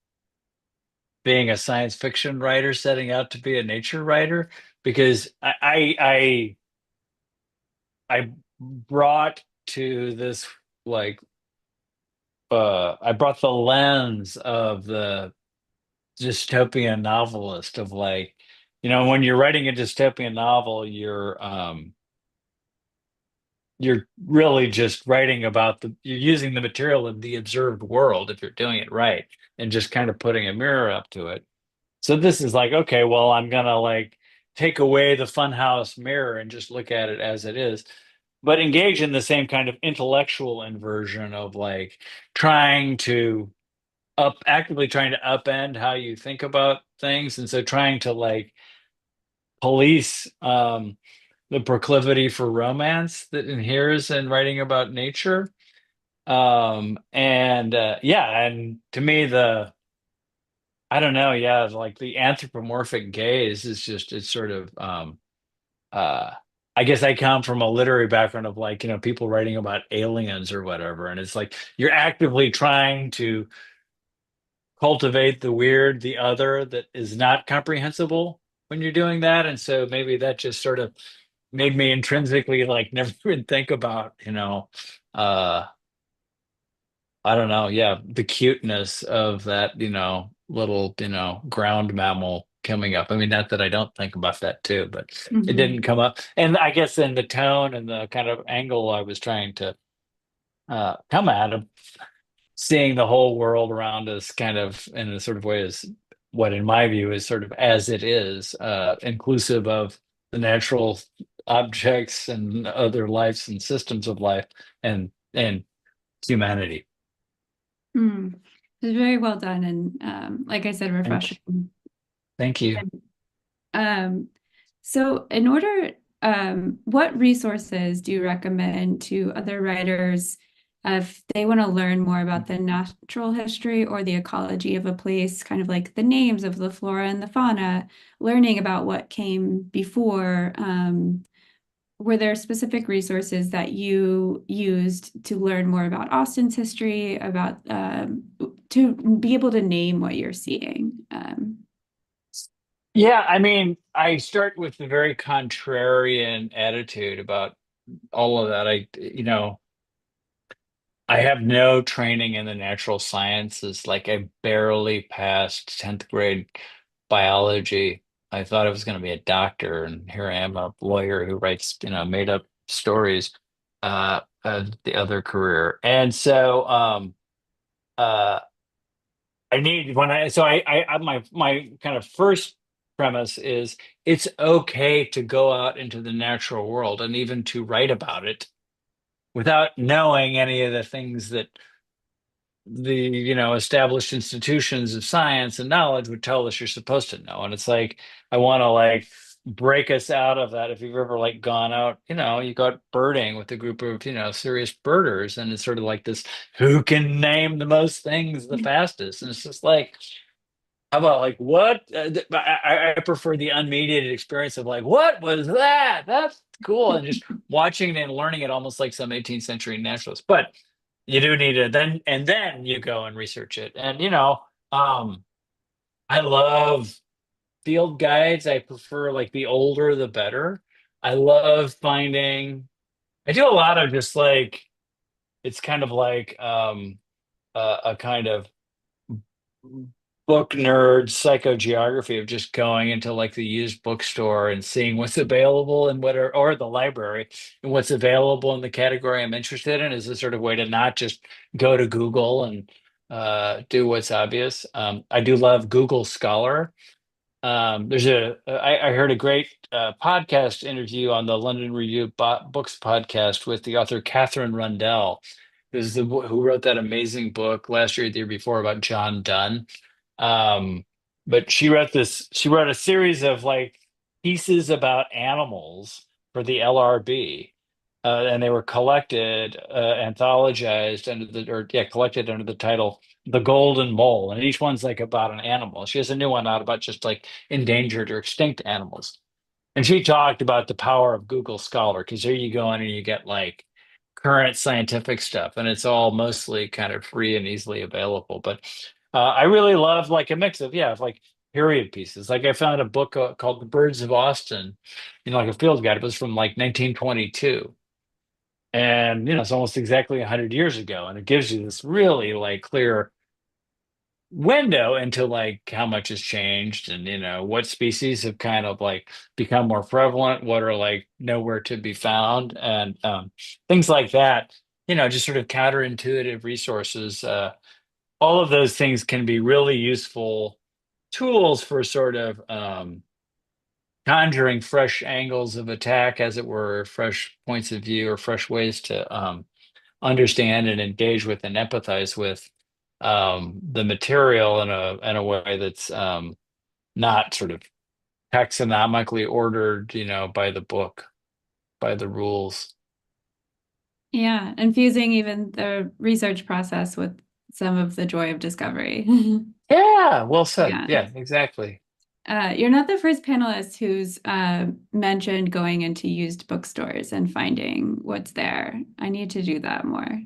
being a science fiction writer setting out to be a nature writer, because I brought to this like I brought the lens of the dystopian novelist of like, when you're writing a dystopian novel, you're really just writing about you're using the material of the observed world if you're doing it right, and just kind of putting a mirror up to it. So this is like, okay, well, I'm gonna like take away the funhouse mirror and just look at it as it is, but engage in the same kind of intellectual inversion of like trying to actively trying to upend how you think about things. And so trying to like police the proclivity for romance that inheres in writing about nature. And yeah, and to me, I don't know, yeah, like the anthropomorphic gaze is just, it's sort of, uh, I guess I come from a literary background of like, people writing about aliens or whatever. And it's like you're actively trying to cultivate the weird, the other that is not comprehensible when you're doing that. And so maybe that just sort of made me intrinsically like never even think about, uh, I don't know, yeah, the cuteness of that, little, ground mammal coming up. I mean, not that I don't think about that too, but it
Mhm.
didn't come up. And I guess in the tone and the kind of angle I was trying to come at of seeing the whole world around us kind of in a sort of way as what in my view is sort of as it is, inclusive of the natural objects and other lives and systems of life and humanity.
Mm. It's very well done and like I said,
Thank,
refreshing.
thank you.
Um, so in order, what resources do you recommend to other writers if they want to learn more about the natural history or the ecology of a place, kind of like the names of the flora and the fauna, learning about what came before? Were there specific resources that you used to learn more about Austin's history, about to be able to name what you're seeing?
Yeah, I mean, I start with a very contrarian attitude about all of that. I have no training in the natural sciences. Like I barely passed 10th grade biology. I thought I was going to be a doctor, and here I am, a lawyer who writes, made up stories, the other career. And so, uh, I need when I so my kind of first premise is it's okay to go out into the natural world and even to write about it without knowing any of the things that the established institutions of science and knowledge would tell us you're supposed to know. And it's like I want to like break us out of that. If you've ever like gone out, you go out birding with a group of serious birders, and it's sort of like this, who can name the most things the fastest, and it's just like, how about like what? I prefer the unmediated experience of like, what was that? That's cool, and just watching it and learning it almost like some 18th century naturalist. But you do need to then you go and research it. And I love field guides. I prefer like the older the better. I love finding. I do a lot of just like it's kind of like a kind of book nerd psychogeography of just going into like the used bookstore and seeing what's available and what are or the library and what's available in the category I'm interested in is a sort of way to not just go to Google and do what's obvious. I do love Google Scholar. I heard a great podcast interview on the London Review Books podcast with the author Catherine Rundell, who wrote that amazing book last year, the year before, about John Donne. Um, but she wrote a series of like pieces about animals for the LRB. And they were collected, anthologized collected under the title The Golden Mole. And each one's like about an animal. She has a new one out about just like endangered or extinct animals. And she talked about the power of Google Scholar, because here you go in and you get like current scientific stuff, and it's all mostly kind of free and easily available. But I really love like a mix of of like period pieces. Like I found a book called The Birds of Austin, like a field guide. It was from like 1922, and it's almost exactly 100 years ago, and it gives you this really like clear window into like how much has changed, and what species have kind of like become more prevalent, what are like nowhere to be found, and things like that. Just sort of counterintuitive resources. All of those things can be really useful tools for sort of conjuring fresh angles of attack, as it were, fresh points of view, or fresh ways to understand and engage with and empathize with the material in a way that's not sort of taxonomically ordered, by the book, by the rules.
Yeah, infusing even the research process with some of the joy of discovery.
Yeah, well said.
Yeah.
Yeah, exactly.
You're not the first panelist who's mentioned going into used bookstores and finding what's there. I need to do that more.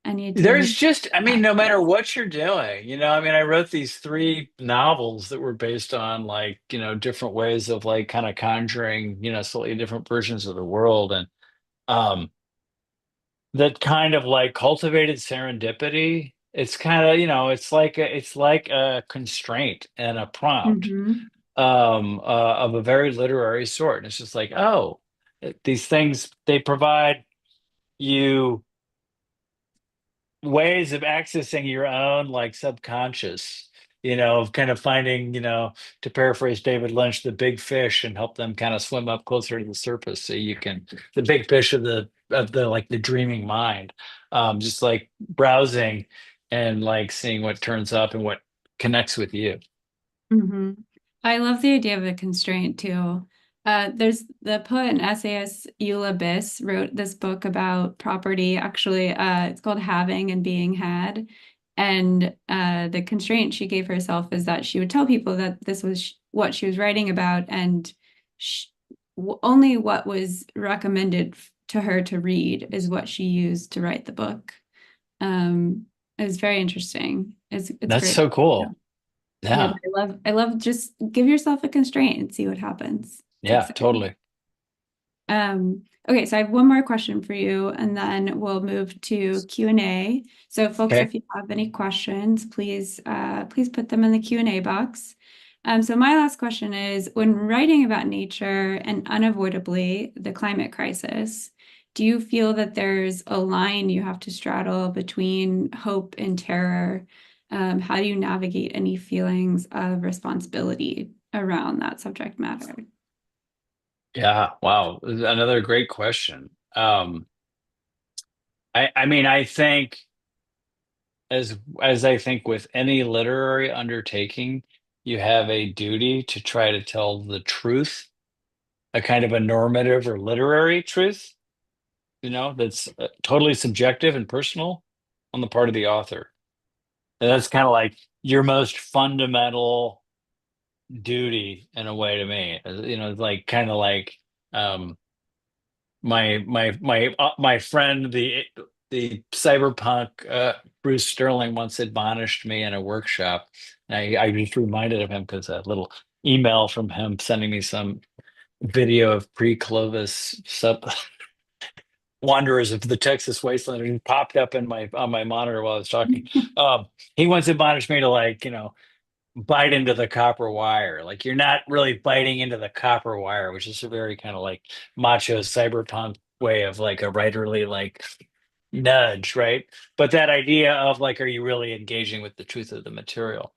I need to
There's
read
just, I mean,
that.
no matter what you're doing, I mean, I wrote these three novels that were based on like, different ways of like kind of conjuring, slightly different versions of the world. And um that kind of like cultivated serendipity. It's kind of, it's like a constraint and a prompt
Hmm.
of a very literary sort. And it's just like, oh, these things, they provide you ways of accessing your own like subconscious, of kind of finding, to paraphrase David Lynch, the big fish, and help them kind of swim up closer to the surface so you can, the big fish of the like the dreaming mind, just like browsing and like seeing what turns up and what connects with you.
Hmm. I love the idea of a constraint too. There's the poet and essayist Eula Biss wrote this book about property. Actually, it's called Having and Being Had. And the constraint she gave herself is that she would tell people that this was what she was writing about, and sh only what was recommended to her to read is what she used to write the book. It's very interesting. It's
That's
great.
so cool.
Yeah,
Yeah.
but I love just give yourself a constraint and see what happens. It's
Yeah,
exciting.
totally.
Okay, so I have one more question for you, and then we'll move to Q&A. So folks,
Okay.
if you have any questions, please put them in the Q&A box. So my last question is, when writing about nature and unavoidably the climate crisis, do you feel that there's a line you have to straddle between hope and terror? How do you navigate any feelings of responsibility around that subject matter?
Yeah, wow. Another great question. I mean, I think, as I think with any literary undertaking, you have a duty to try to tell the truth, a kind of a normative or literary truth, that's totally subjective and personal on the part of the author. And that's kind of like your most fundamental duty in a way to me. It's like kind of like um my friend, the cyberpunk Bruce Sterling, once admonished me in a workshop. And I just reminded of him because a little email from him sending me some video of pre-Clovis wanderers of the Texas wasteland, and popped up in my on my monitor while I was talking. Um, he once admonished me to like, bite into the copper wire. Like you're not really biting into the copper wire, which is a very kind of like macho cyberpunk way of like a writerly like nudge, right? But that idea of like, are you really engaging with the truth of the material?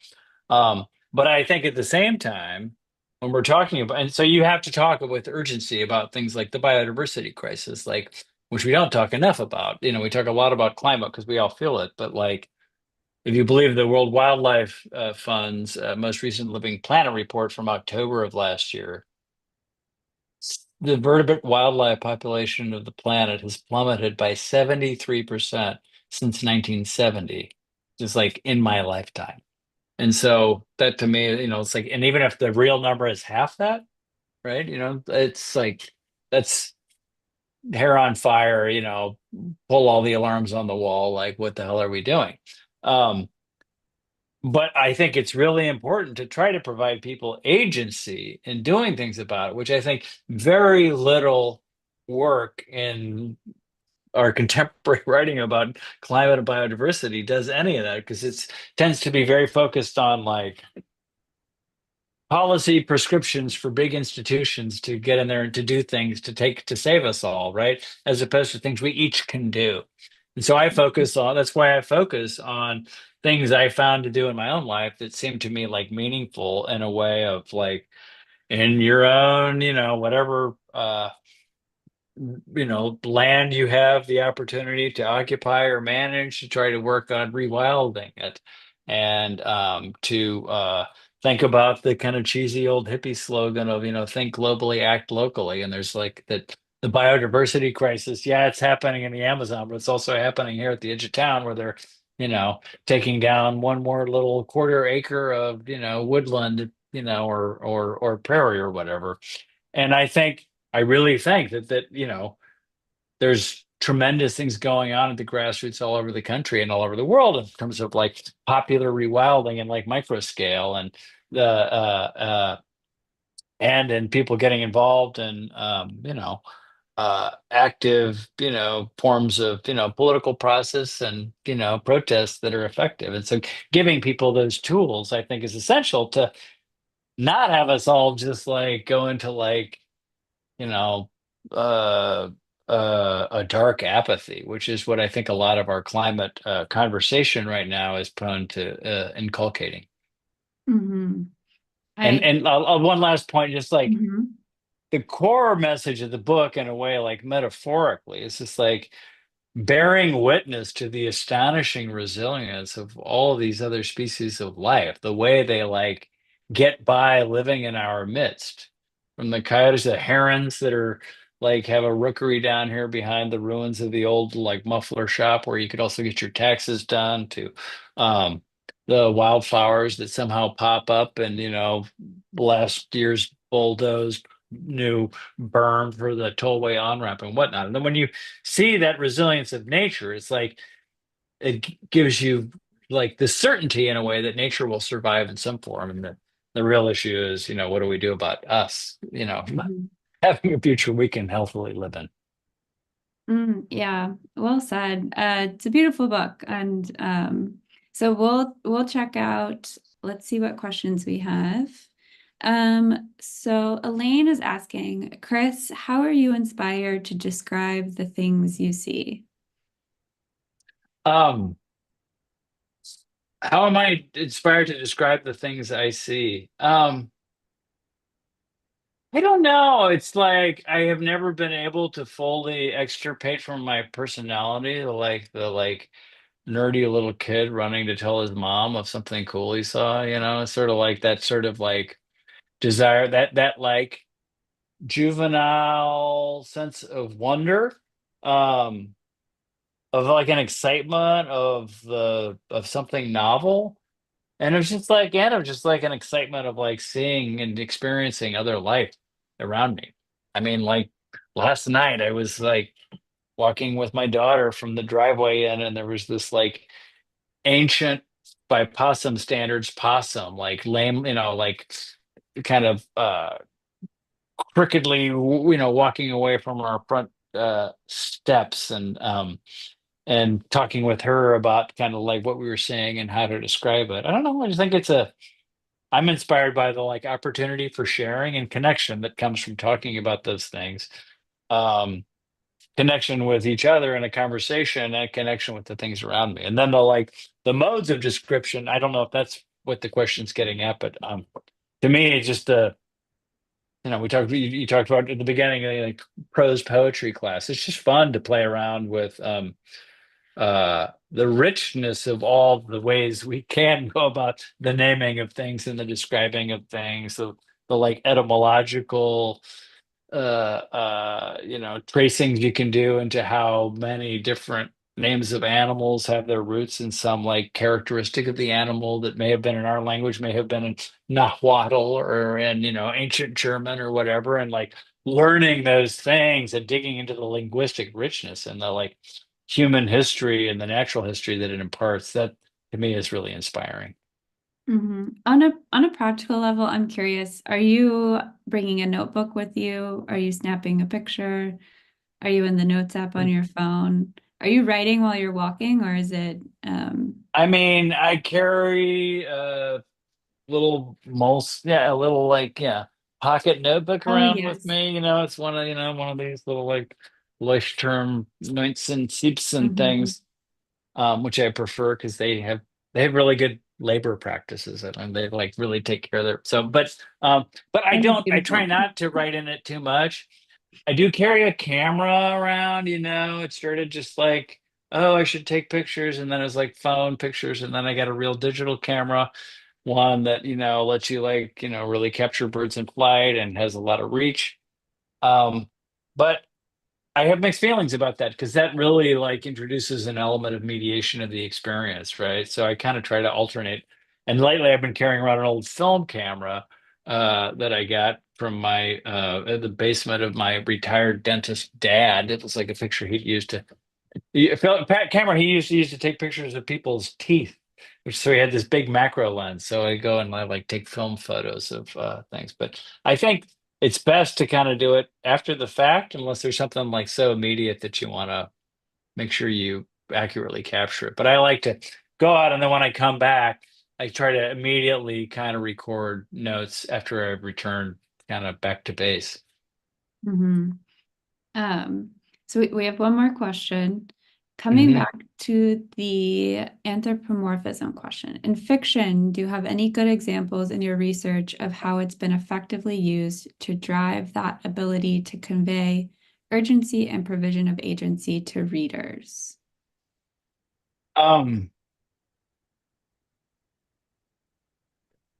But I think at the same time, when we're talking about, and so you have to talk with urgency about things like the biodiversity crisis, like which we don't talk enough about. We talk a lot about climate because we all feel it, but like if you believe the World Wildlife Fund's most recent Living Planet report from October of last year, the vertebrate wildlife population of the planet has plummeted by 73% since 1970, just like in my lifetime. And so that to me, it's like, and even if the real number is half that, right? It's like that's hair on fire, pull all the alarms on the wall, like what the hell are we doing? Um, But I think it's really important to try to provide people agency in doing things about it, which I think very little work in our contemporary writing about climate and biodiversity does any of that, because it tends to be very focused on like policy prescriptions for big institutions to get in there and to do things to save us all, right? As opposed to things we each can do. And so that's why I focus on things I found to do in my own life that seem to me like meaningful in a way of like in your own, whatever, land you have the opportunity to occupy or manage, to try to work on rewilding it, and to think about the kind of cheesy old hippie slogan of, think globally, act locally. And there's like that the biodiversity crisis. Yeah, it's happening in the Amazon, but it's also happening here at the edge of town where they're, taking down one more little quarter acre of, woodland, or prairie or whatever. And I really think that there's tremendous things going on at the grassroots all over the country and all over the world in terms of like popular rewilding and like micro scale, and the and in people getting involved in active forms of political process and protests that are effective. And so giving people those tools, I think, is essential to not have us all just like go into like you know, uh, a dark apathy, which is what I think a lot of our climate conversation right now is prone to inculcating.
Hmm.
And one last point, just like
Mhm.
the core message of the book, in a way, like metaphorically, is just like bearing witness to the astonishing resilience of all these other species of life, the way they like get by living in our midst. From the coyotes, the herons that are like have a rookery down here behind the ruins of the old like muffler shop where you could also get your taxes done, to um, the wildflowers that somehow pop up and, last year's bulldozed new berm for the tollway on ramp and whatnot. And then when you see that resilience of nature, it's like gives you like the certainty in a way that nature will survive in some form. And the real issue is, what do we do about us,
Mhm.
having a future we can healthily live in.
Yeah, well said. It's a beautiful book, and so we'll check out. Let's see what questions we have. So Elaine is asking, Chris, how are you inspired to describe the things you see?
Um, how am I inspired to describe the things I see? I don't know. It's like I have never been able to fully extirpate from my personality the nerdy little kid running to tell his mom of something cool he saw, It's sort of like that sort of like desire, that like juvenile sense of wonder, um, of like an excitement of something novel. And it was just like, and it was just like an excitement of like seeing and experiencing other life around me. I mean, like last night I was like walking with my daughter from the driveway in, and there was this like ancient, by possum standards, possum, like lame, like kind of crookedly, walking away from our front steps, and talking with her about kind of like what we were seeing and how to describe it. I don't know. I just think I'm inspired by the like opportunity for sharing and connection that comes from talking about those things. Um, Connection with each other in a conversation, and connection with the things around me. And then the modes of description, I don't know if that's what the question's getting at, but to me it's just you talked about at the beginning, like prose poetry class. It's just fun to play around with the richness of all the ways we can go about the naming of things and the describing of things, the like etymological tracings you can do into how many different names of animals have their roots in some like characteristic of the animal that may have been in our language, may have been in Nahuatl or in, ancient German or whatever. And like learning those things and digging into the linguistic richness and the like human history and the natural history that it imparts, that to me is really inspiring.
On a practical level, I'm curious, are you bringing a notebook with you? Are you snapping a picture? Are you in the notes app on your phone? Are you writing while you're walking, or is it
I mean, I carry a little like, yeah, pocket notebook
oh
around with
yes.
me. It's one of these little like Leuchtturm Noints and Siebsen
Hmm.
things, which I prefer because they have really good labor practices, and they like really take care of their but
That is
I try
beautiful.
not to write in it too much. I do carry a camera around, it started just like, oh, I should take pictures, and then it was like phone pictures, and then I got a real digital camera, one that lets you like really capture birds in flight and has a lot of reach. But I have mixed feelings about that because that really like introduces an element of mediation of the experience, right? So I kind of try to alternate. And lately, I've been carrying around an old film camera that I got from my the basement of my retired dentist dad. It was like a picture he'd used to Pat Cameron, he used to take pictures of people's teeth, which so he had this big macro lens. So I go and I like take film photos of things. But I think it's best to kind of do it after the fact, unless there's something like so immediate that you want to make sure you accurately capture it. But I like to go out and then when I come back, I try to immediately kind of record notes after I've returned kind of back to base.
Mhm. So we have one more question. Coming
Mhm.
back to the anthropomorphism question. In fiction, do you have any good examples in your research of how it's been effectively used to drive that ability to convey urgency and provision of agency to readers?
Um,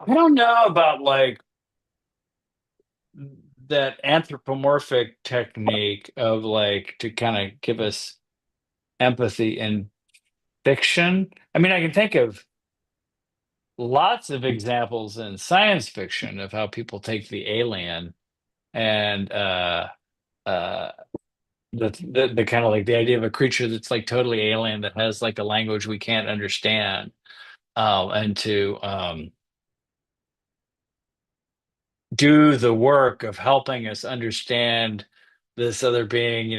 I don't know about like that anthropomorphic technique of like to kind of give us empathy in fiction. I mean, I can think of lots of examples in science fiction of how people take the alien and uh the kind of like the idea of a creature that's like totally alien that has like a language we can't understand and to do the work of helping us understand this other being,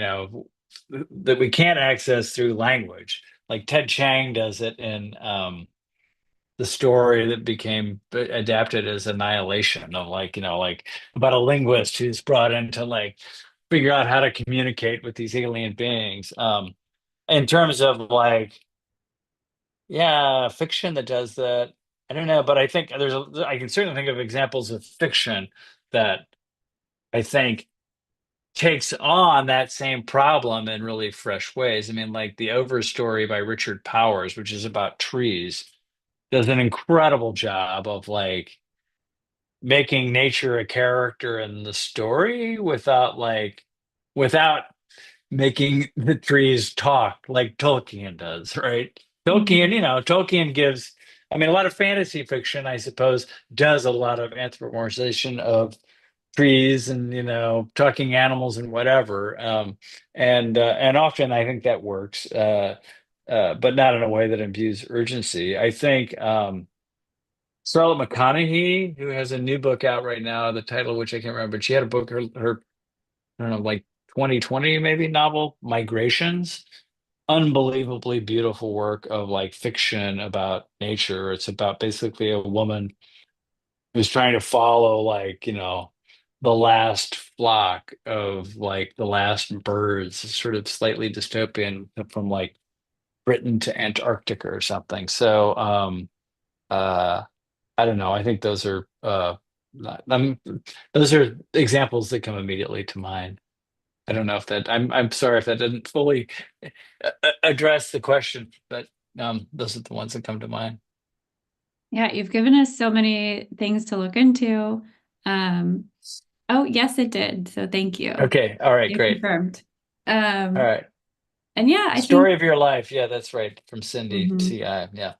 that we can't access through language. Like Ted Chiang does it in the story that became adapted as Annihilation of like, like about a linguist who's brought in to like figure out how to communicate with these alien beings. In terms of like, yeah, fiction that does that. I don't know, but I think I can certainly think of examples of fiction that I think takes on that same problem in really fresh ways. I mean, like the Over story by Richard Powers, which is about trees, does an incredible job of like making nature a character in the story without making the trees talk like Tolkien does, right?
Mhm.
Tolkien gives, I mean, a lot of fantasy fiction, I suppose, does a lot of anthropomorphization of trees and talking animals and whatever and often I think that works but not in a way that imbues urgency. I think Charlotte McConaughey, who has a new book out right now, the title of which I can't remember, but she had a book, her I don't know, like 2020 maybe novel, Migrations. Unbelievably beautiful work of like fiction about nature. It's about basically a woman who's trying to follow like the last flock of like the last birds, sort of slightly dystopian from like Britain to Antarctica or something. So uh I don't know, I think those are not- those are examples that come immediately to mind. I don't know if that I'm sorry if that didn't fully address the question, but those are the ones that come to mind.
Yeah, you've given us so many things to look into. Um, oh, yes, it did. So thank you.
Okay, all right,
You
great.
confirmed.
All
Um,
right.
and yeah, I think
Story of your life. Yeah, that's right. From Cindy
mhm.
CI. Yeah.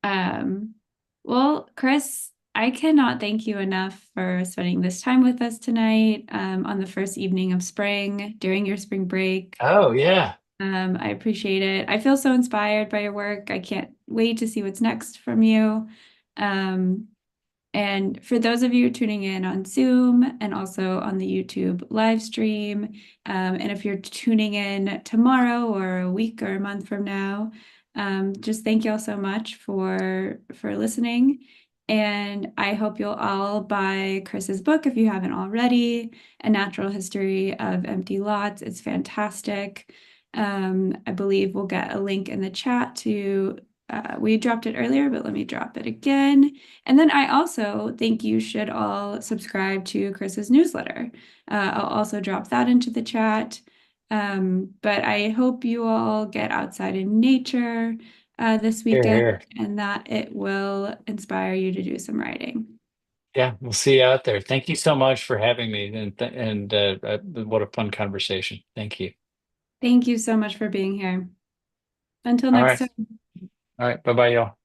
Um, well, Chris, I cannot thank you enough for spending this time with us tonight, on the first evening of spring during your spring break.
Oh, yeah.
I appreciate it. I feel so inspired by your work. I can't wait to see what's next from you. Um, And for those of you tuning in on Zoom and also on the YouTube live stream, and if you're tuning in tomorrow or a week or a month from now, just thank you all so much for listening. And I hope you'll all buy Chris's book if you haven't already, A Natural History of Empty Lots. It's fantastic. I believe we'll get a link in the chat to we dropped it earlier, but let me drop it again. And then I also think you should all subscribe to Chris's newsletter. I'll also drop that into the chat. But I hope you all get outside in nature this
Here,
weekend
here.
and that it will inspire you to do some writing.
Yeah, we'll see you out there. Thank you so much for having me, and what a fun conversation. Thank you.
Thank you so much for being here. Until
All
next
right.
time.
All right. Bye-bye, y'all.